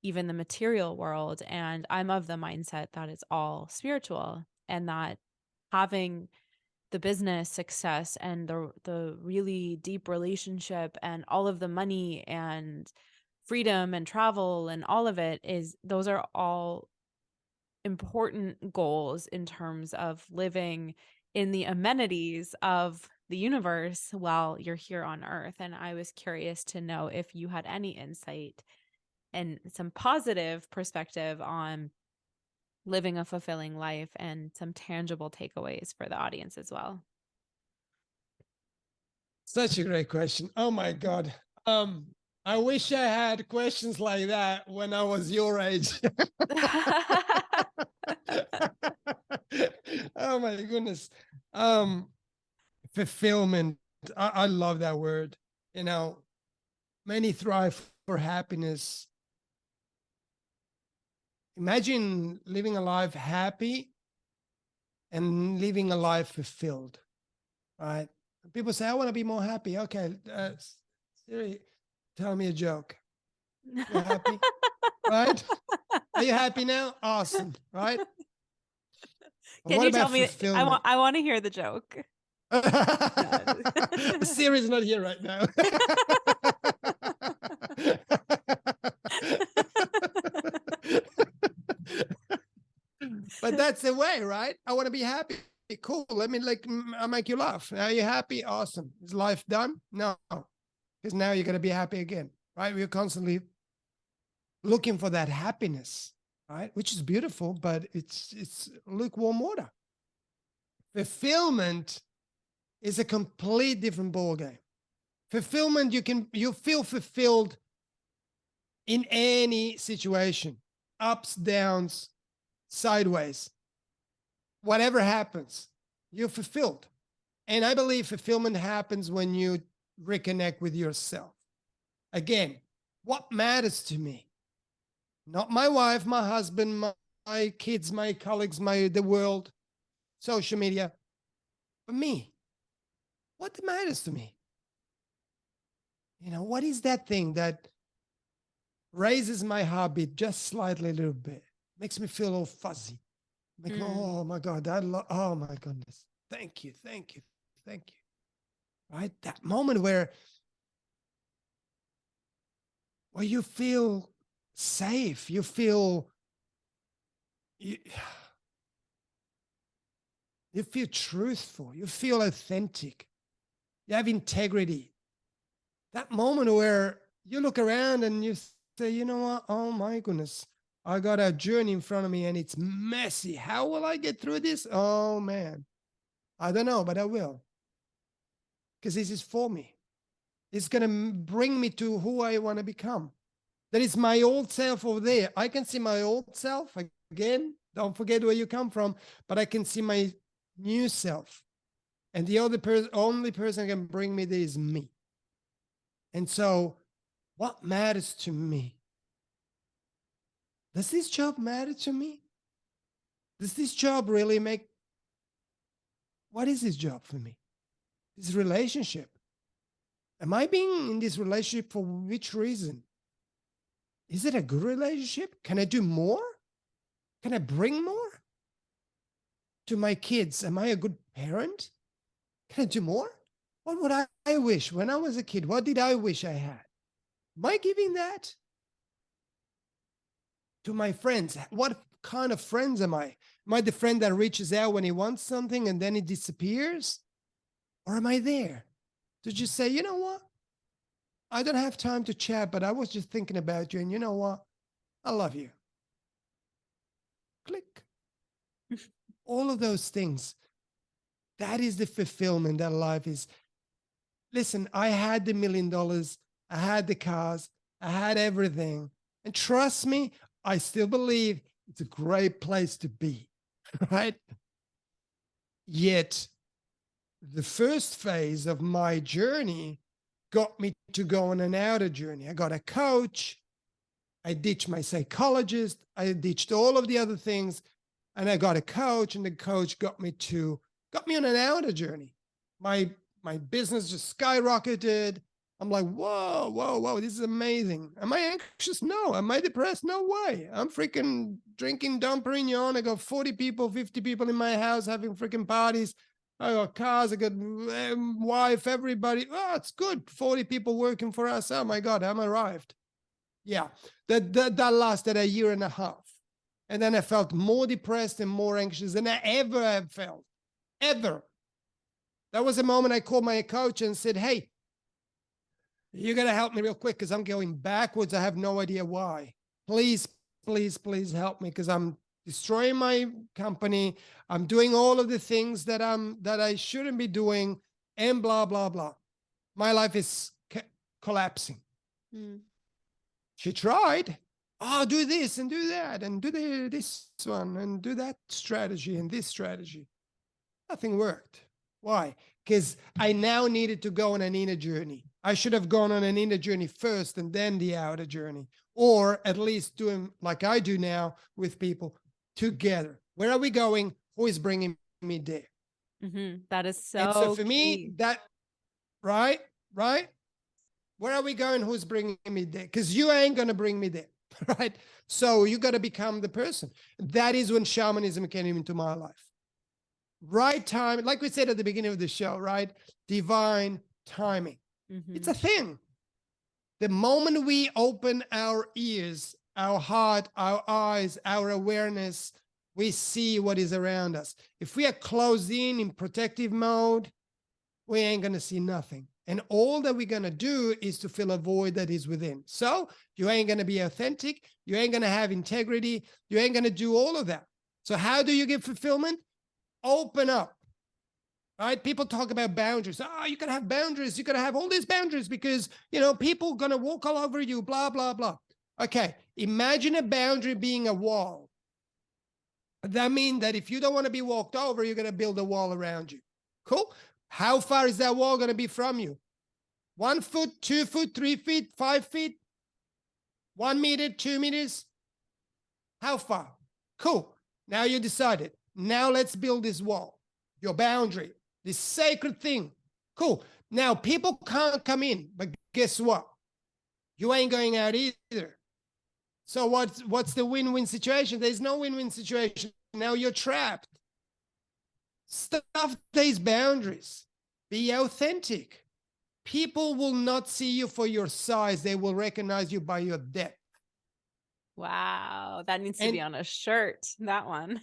even the material world. And I'm of the mindset that it's all spiritual, and that having the business success and the really deep relationship and all of the money and freedom and travel and all of it, is those are all important goals in terms of living in the amenities of the universe while you're here on Earth. And I was curious to know if you had any insight and some positive perspective on living a fulfilling life and some tangible takeaways for the audience as well. Such a great question. Oh my God. I wish I had questions like that when I was your age. Oh my goodness. Fulfillment. I love that word. You know, many thrive for happiness. Imagine living a life happy and living a life fulfilled, right? People say, I want to be more happy. Okay, Siri, tell me a joke. You happy? Right? Are you happy now? Awesome, right? But Can what you about tell me? fulfillment? I want to hear the joke. Siri's not here right now. But that's the way, right? I want to be happy. Cool. Let me I'll make you laugh. Are you happy? Awesome. Is life done? No, because now you're going to be happy again, right? We're constantly looking for that happiness, right? Which is beautiful, but it's lukewarm water. Fulfillment is a complete different ballgame. Fulfillment, you feel fulfilled in any situation, ups, downs, sideways, whatever happens, you're fulfilled. And I believe fulfillment happens when you reconnect with yourself. Again, what matters to me? Not my wife, my husband, my kids, my colleagues, the world, social media, but me. What matters to me? You know, what is that thing that raises my heartbeat just slightly a little bit, makes me feel all fuzzy? Oh my God, oh my goodness. Thank you, thank you, thank you. Right? That moment where you feel safe, you feel you, you feel truthful, you feel authentic, you have integrity. That moment where you look around and you say, you know what? Oh my goodness, I got a journey in front of me and it's messy. How will I get through this? Oh man, I don't know, but I will. Because this is for me. It's going to bring me to who I want to become. That is my old self over there. I can see my old self again. Don't forget where you come from, but I can see my new self. And the only person that can bring me there is me. And so, what matters to me? Does this job matter to me? Does this job really make what is this job for me? This relationship. Am I being in this relationship for which reason? Is it a good relationship? Can I do more? Can I bring more to my kids? Am I a good parent? Can I do more? What would I wish when I was a kid? What did I wish I had? Am I giving that to my friends? What kind of friends am I? Am I the friend that reaches out when he wants something and then it disappears? Or am I there to just say, you know what? I don't have time to chat, but I was just thinking about you. And you know what? I love you. Click. All of those things. That is the fulfillment that life is. Listen, I had the $1 million. I had the cars. I had everything. And trust me, I still believe it's a great place to be, right? Yet the first phase of my journey got me to go on an outer journey. I got a coach. I ditched my psychologist. I ditched all of the other things. And I got a coach, and the coach got me on an outer journey. My business just skyrocketed. I'm like, whoa, whoa, whoa, this is amazing. Am I anxious? No. Am I depressed? No way. I'm freaking drinking Dom Perignon. I got 40 people, 50 people in my house having freaking parties. I got cars, I got wife, everybody. Oh, it's good. 40 people working for us. Oh my God, I'm arrived. Yeah, that lasted a year and a half. And then I felt more depressed and more anxious than I ever have felt. Ever. That was a moment I called my coach and said, hey, you got to help me real quick because I'm going backwards. I have no idea why. Please, please, please help me because I'm destroying my company. I'm doing all of the things that I shouldn't be doing, and blah, blah, blah. My life is collapsing. Mm. She tried. Oh, do this and do that and do this one and do that strategy and this strategy. Nothing worked. Why? Because I now needed to go on an inner journey. I should have gone on an inner journey first and then the outer journey, or at least doing like I do now with people together. Where are we going? Who is bringing me there? Mm-hmm. That is so. And so for key. me, that right. Where are we going? Who's bringing me there? Because you ain't gonna bring me there, right? So you got to become the person. That is when shamanism came into my life. Right time, like we said at the beginning of the show, right? Divine timing. Mm-hmm. It's a thing. The moment we open our ears, our heart, our eyes, our awareness, we see what is around us. If we are closed in protective mode, we ain't going to see nothing. And all that we're going to do is to fill a void that is within. So you ain't going to be authentic. You ain't going to have integrity. You ain't going to do all of that. So how do you get fulfillment? Open up. Right? People talk about boundaries. Oh, you got to have boundaries. You got to have all these boundaries because, people going to walk all over you, blah, blah, blah. Okay. Imagine a boundary being a wall. That means that if you don't want to be walked over, you're going to build a wall around you. Cool. How far is that wall going to be from you? 1 foot, 2 foot, 3 feet, 5 feet, 1 meter, 2 meters? How far? Cool. Now you decided. Now let's build this wall, your boundary, this sacred thing. Cool. Now people can't come in, but guess what? You ain't going out either. So what's the win-win situation? There's no win-win situation. Now you're trapped. Stuff these boundaries. Be authentic. People will not see you for your size. They will recognize you by your depth. Wow. That needs to be on a shirt. That one.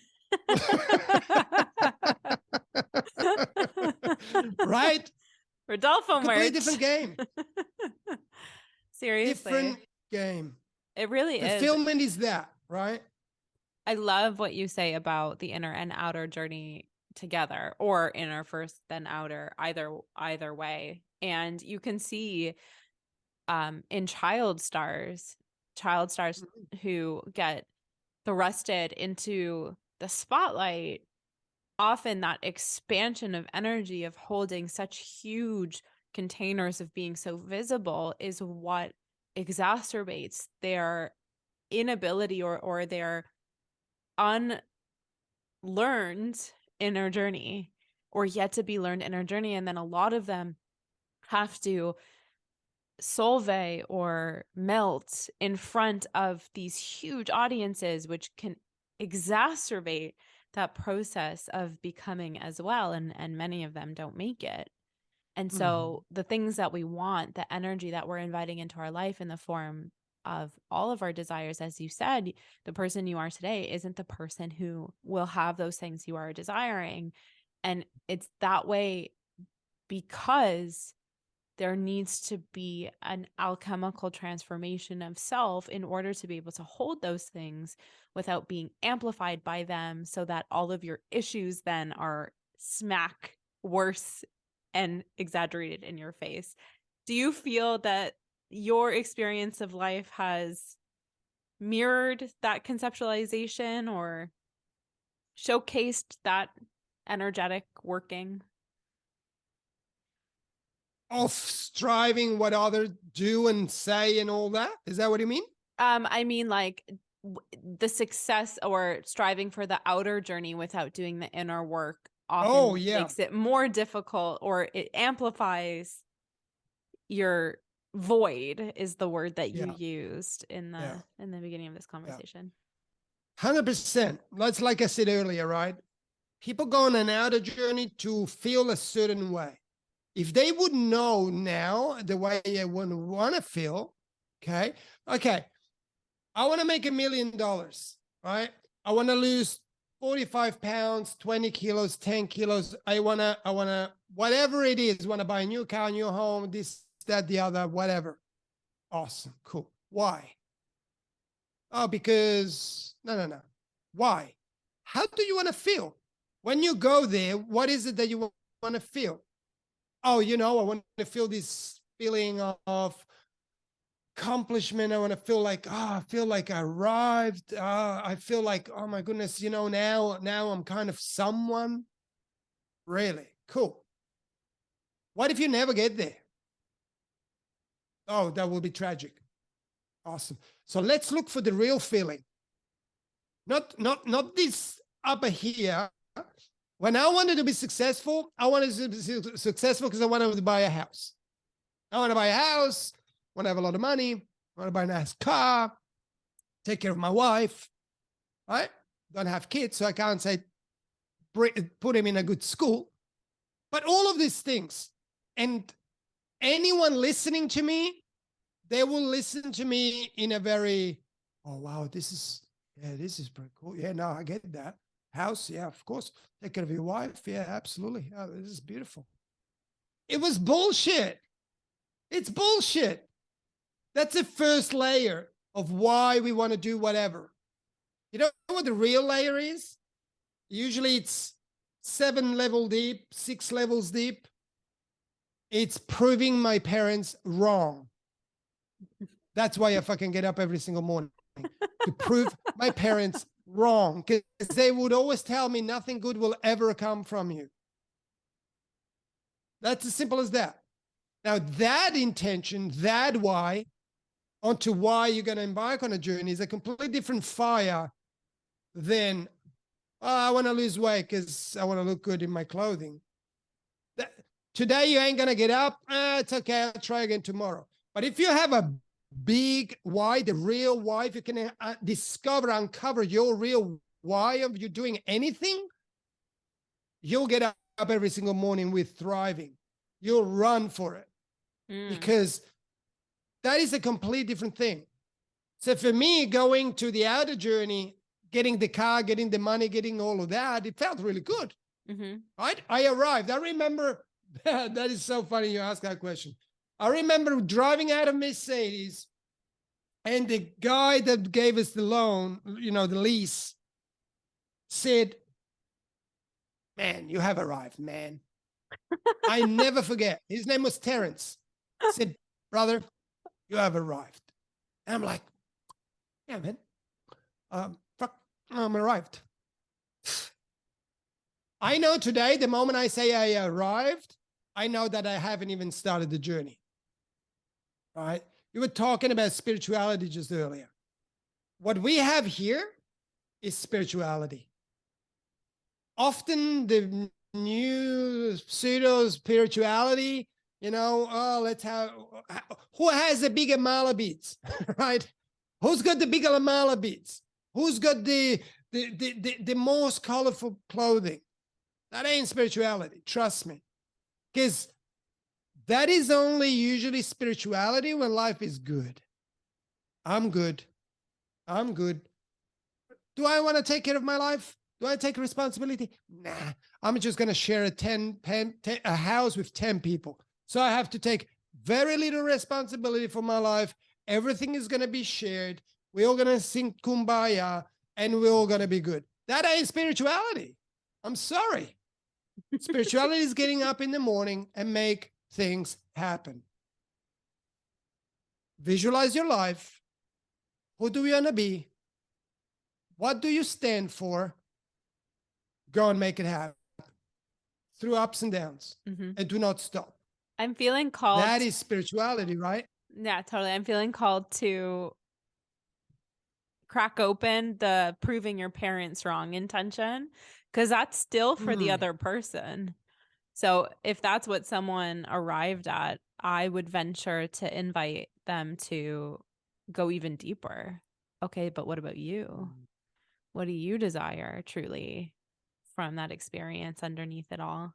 Right? Rodolfo merch. Completely different game. Seriously. Different game. It really is. Fulfillment is that, right? I love what you say about the inner and outer journey together, or inner first, then outer, either way. And you can see in child stars who get thrusted into the spotlight, often that expansion of energy of holding such huge containers of being so visible is what exacerbates their inability or their unlearned inner journey. or yet to be learned inner journey. And then a lot of them have to solve or melt in front of these huge audiences, which can exacerbate that process of becoming as well. And many of them don't make it. And so the things that we want, the energy that we're inviting into our life in the form of all of our desires, as you said, the person you are today isn't the person who will have those things you are desiring. And it's that way because there needs to be an alchemical transformation of self in order to be able to hold those things without being amplified by them, so that all of your issues then are smack worse and exaggerated in your face. Do you feel that your experience of life has mirrored that conceptualization or showcased that energetic working? Of striving what others do and say and all that? Is that what you mean? I mean, like the success or striving for the outer journey without doing the inner work Oh, often yeah. makes it more difficult, or it amplifies your void is the word that you Yeah. used in Yeah. the beginning of this conversation. 100%. That's like I said earlier, right? People go on an outer journey to feel a certain way. If they would know now the way I would want to feel, okay, I want to make $1 million, right? I want to lose 45 pounds, 20 kilos, 10 kilos. I want to, whatever it is, want to buy a new car, new home, this, that, the other, whatever. Awesome. Cool. Why? Oh, because, no. Why? How do you want to feel? When you go there, what is it that you want to feel? Oh, I want to feel this feeling of accomplishment. I want to feel like, I feel like I arrived. I feel like, oh my goodness, now I'm kind of someone. Really? Cool. What if you never get there? Oh, that will be tragic. Awesome. So let's look for the real feeling. Not this upper here. When I wanted to be successful, I wanted to be successful because I wanted to buy a house. I want to buy a house, want to have a lot of money, I want to buy a nice car, take care of my wife, right? Don't have kids, so I can't say put him in a good school. But all of these things, and anyone listening to me, they will listen to me in a very, oh wow, this is pretty cool. Yeah, no, I get that. House, yeah, of course. Take care of your wife, yeah, absolutely. Oh, this is beautiful. It was bullshit. It's bullshit. That's the first layer of why we want to do whatever. You know what the real layer is? Usually it's 7 levels deep, 6 levels deep. It's proving my parents wrong. That's why I fucking get up every single morning, to prove my parents wrong, because they would always tell me nothing good will ever come from you. That's as simple as that. Now, that intention, that why, onto why you're going to embark on a journey is a completely different fire than, I want to lose weight because I want to look good in my clothing. Today you ain't going to get up. It's okay. I'll try again tomorrow. But if you have a big why, the real why, if you can uncover your real why of you doing anything, you'll get up every single morning with thriving. You'll run for it because that is a complete different thing. So for me, going to the outer journey, getting the car, getting the money, getting all of that, it felt really good. Right? I arrived. I remember, that is so funny you ask that question. I remember driving out of Mercedes, and the guy that gave us the loan, the lease, said, man, you have arrived, man. I never forget. His name was Terrence. He said, brother, you have arrived. And I'm like, yeah, man. I'm arrived. I know today, the moment I say I arrived, I know that I haven't even started the journey. All right. You were talking about spirituality just earlier. What we have here is spirituality. Often the new pseudo spirituality. Oh, let's have who has the bigger mala beads, right? Who's got the bigger mala beads? Who's got the most colorful clothing? That ain't spirituality, trust me. Because that is only usually spirituality when life is good. I'm good. I'm good. Do I want to take care of my life? Do I take responsibility? Nah, I'm just going to share a house with 10 people. So I have to take very little responsibility for my life. Everything is going to be shared. We're all going to sing kumbaya and we're all going to be good. That ain't spirituality. I'm sorry. Spirituality is getting up in the morning and make things happen. Visualize your life. Who do you want to be? What do you stand for? Go and make it happen through ups and downs, and do not stop. I'm feeling called. That is spirituality, right? Yeah, totally. I'm feeling called to crack open the proving your parents wrong intention, because that's still for the other person. So if that's what someone arrived at, I would venture to invite them to go even deeper. Okay, but what about you? What do you desire truly from that experience underneath it all?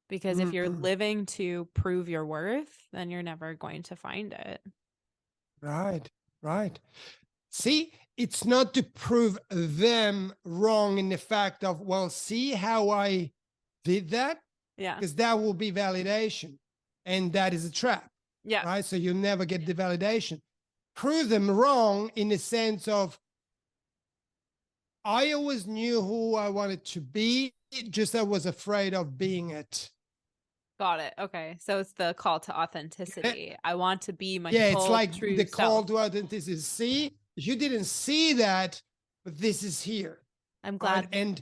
Because if you're living to prove your worth, then you're never going to find it. Right, right. See, it's not to prove them wrong in the fact of, well, see how I did that? Yeah. Because that will be validation. And that is a trap. Yeah. Right. So you'll never get the validation. Prove them wrong in the sense of, I always knew who I wanted to be, just I was afraid of being it. Got it. Okay. So it's the call to authenticity. I want to be my it's like true the call self. to authenticity. See, you didn't see that, but this is here. I'm glad. Right? And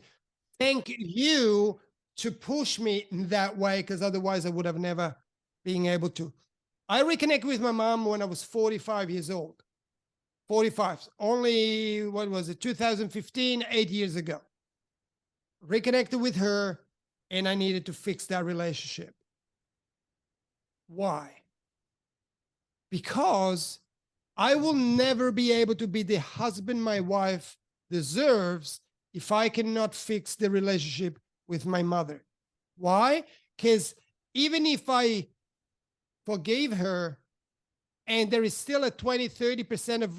thank you to push me in that way, because otherwise I would have never been able to. I reconnected with my mom when I was 45 years old. 45, only, what was it, 2015, 8 years ago. Reconnected with her, and I needed to fix that relationship. Why? Because I will never be able to be the husband my wife deserves if I cannot fix the relationship with my mother. Why? Because even if I forgave her, and there is still a 20-30%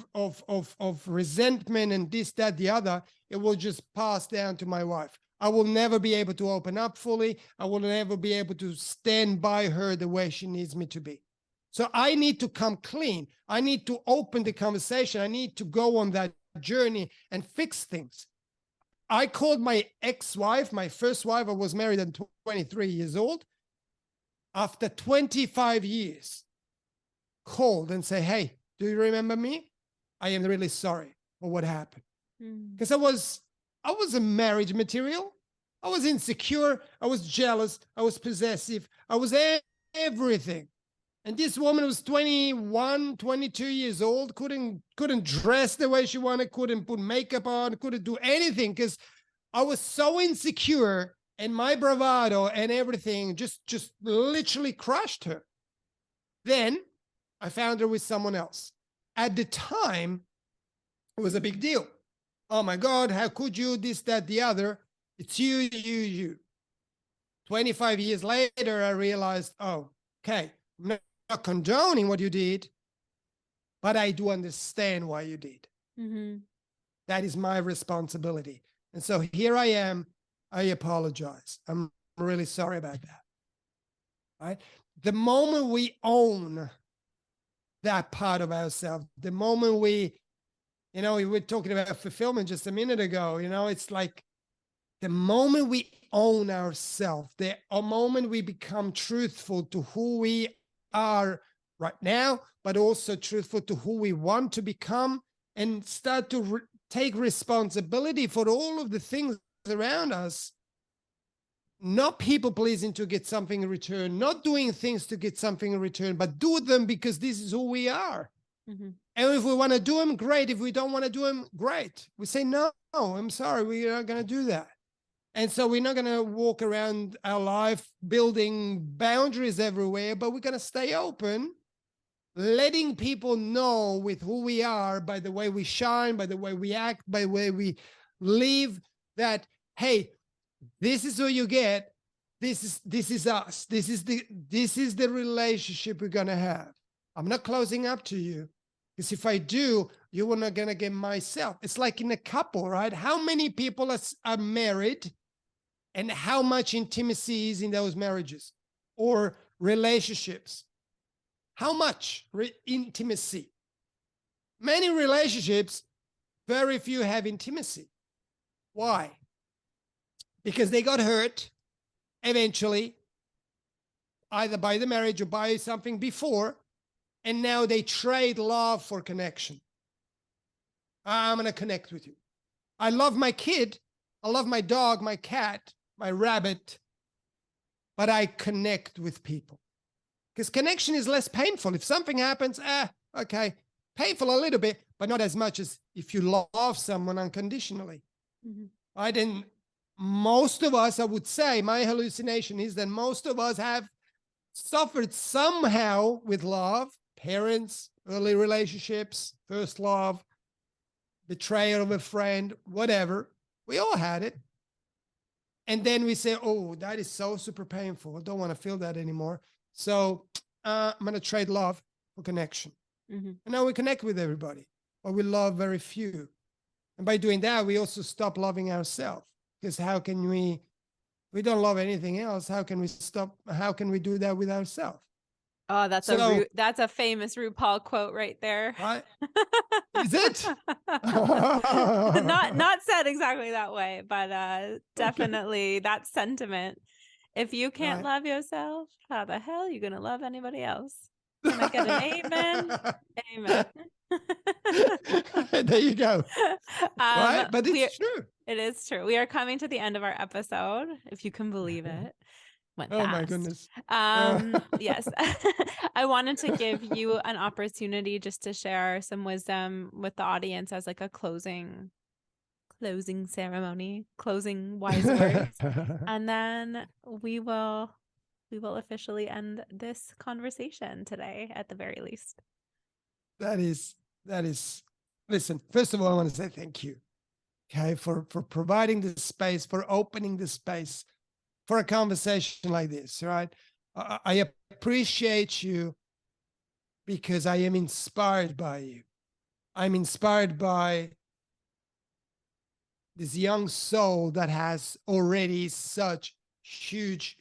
of resentment and this, that, the other, it will just pass down to my wife. I will never be able to open up fully. I will never be able to stand by her the way she needs me to be. So I need to come clean. I need to open the conversation. I need to go on that journey and fix things. I called my ex-wife, my first wife, I was married at 23 years old. After 25 years, called and say, hey, do you remember me? I am really sorry for what happened. Because I was a marriage material. I was insecure. I was jealous. I was possessive. I was everything. And this woman was 21, 22 years old, couldn't dress the way she wanted, couldn't put makeup on, couldn't do anything, because I was so insecure, and my bravado and everything just literally crushed her. Then I found her with someone else. At the time, it was a big deal. Oh my God, how could you, this, that, the other? It's you. 25 years later, I realized, oh, okay, I'm not condoning what you did, but I do understand why you did. That is my responsibility. And so here I am. I apologize. I'm really sorry about that. Right? The moment we own that part of ourselves, the moment we were talking about fulfillment just a minute ago, it's like the moment we own ourselves, the moment we become truthful to who we are right now, but also truthful to who we want to become, and start to take responsibility for all of the things around us, not people pleasing to get something in return, not doing things to get something in return, but do them because this is who we are. And if we want to do them, great. If we don't want to do them, great. We say, no, I'm sorry, we are not going to do that. And so we're not going to walk around our life building boundaries everywhere, but we're going to stay open, letting people know with who we are by the way we shine, by the way we act, by the way we live, that, hey, this is who you get. This is us. This is the relationship we're going to have. I'm not closing up to you, because if I do, you are not going to get myself. It's like in a couple, right? How many people are married, and how much intimacy is in those marriages or relationships? How much intimacy? Many relationships, very few have intimacy. Why? Because they got hurt eventually, either by the marriage or by something before, and now they trade love for connection. I'm going to connect with you. I love my kid. I love my dog, my cat, my rabbit, but I connect with people. Because connection is less painful. If something happens, okay, painful a little bit, but not as much as if you love someone unconditionally. Mm-hmm. Right? And most of us, I would say, my hallucination is that most of us have suffered somehow with love, parents, early relationships, first love, betrayal of a friend, whatever. We all had it. And then we say, oh, that is so super painful. I don't want to feel that anymore. So I'm going to trade love for connection. Mm-hmm. And now we connect with everybody, but we love very few. And by doing that, we also stop loving ourselves. Because how can we don't love anything else. How can we stop? How can we do that with ourselves? Oh, that's a famous RuPaul quote right there. Right? Is it? Not said exactly that way, but definitely that sentiment. If you can't love yourself, how the hell are you going to love anybody else? Can I get an amen? Amen. There you go. Right? But it's true. It is true. We are coming to the end of our episode, if you can believe it. Went fast. My goodness. Yes. I wanted to give you an opportunity just to share some wisdom with the audience as like a closing ceremony, closing wise words. And then we will officially end this conversation today at the very least. That is, listen, first of all, I want to say thank you. Okay, for providing the space, for opening the space for a conversation like this, right? I appreciate you because I am inspired by you. I'm inspired by this young soul that has already such huge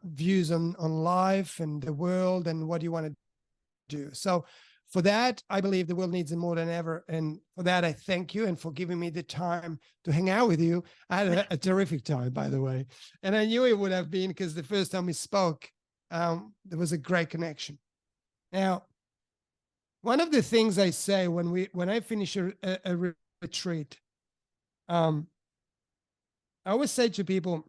views on life and the world and what you want to do. So for that, I believe the world needs it more than ever. And for that, I thank you, and for giving me the time to hang out with you. I had a terrific time, by the way. And I knew it would have been, because the first time we spoke, there was a great connection. Now, one of the things I say when I finish a retreat, I always say to people,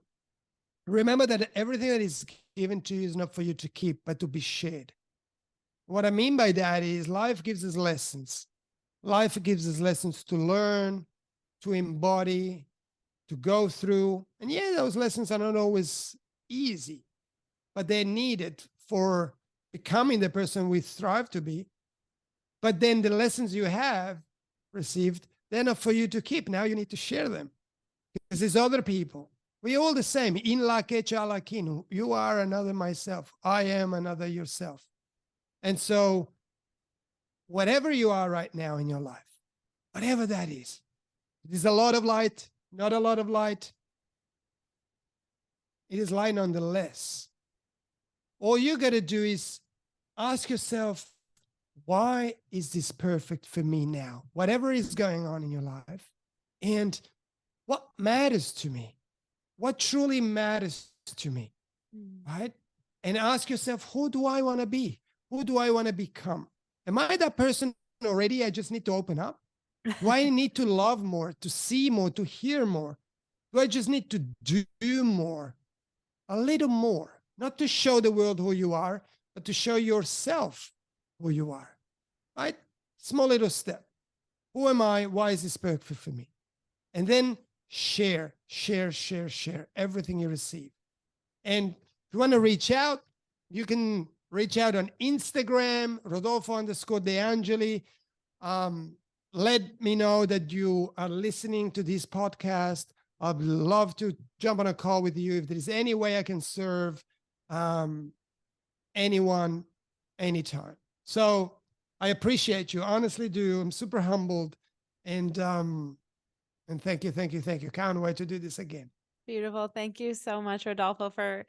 remember that everything that is given to you is not for you to keep, but to be shared. What I mean by that is life gives us lessons. Life gives us lessons to learn, to embody, to go through. And yeah, those lessons are not always easy, but they're needed for becoming the person we strive to be. But then the lessons you have received, they're not for you to keep. Now you need to share them, because there's other people. We're all the same. In la que chalakinu. You are another myself. I am another yourself. And so whatever you are right now in your life, whatever that is, it is a lot of light, not a lot of light. It is light nonetheless. All you got to do is ask yourself, why is this perfect for me now? Whatever is going on in your life, and what matters to me? What truly matters to me, right? And ask yourself, who do I want to be? Who do I want to become? Am I that person already? I just need to open up. Do I need to love more, to see more, to hear more? Do I just need to do more, a little more? Not to show the world who you are, but to show yourself who you are, right? Small little step. Who am I? Why is this perfect for me? And then share, share, share, share everything you receive. And if you want to reach out, you can reach out on Instagram, Rodolfo_De Angeli. Let me know that you are listening to this podcast. I'd love to jump on a call with you. If there is any way I can serve anyone, anytime. So I appreciate you, honestly do. I'm super humbled, and thank you, thank you, thank you. Can't wait to do this again. Beautiful. Thank you so much, Rodolfo, for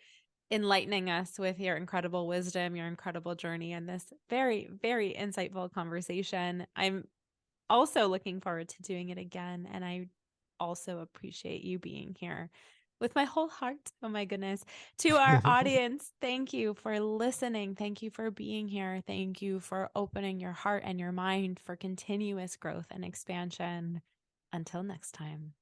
enlightening us with your incredible wisdom, your incredible journey, and this very, very insightful conversation. I'm also looking forward to doing it again. And I also appreciate you being here with my whole heart. Oh my goodness. To our audience, thank you for listening. Thank you for being here. Thank you for opening your heart and your mind for continuous growth and expansion. Until next time.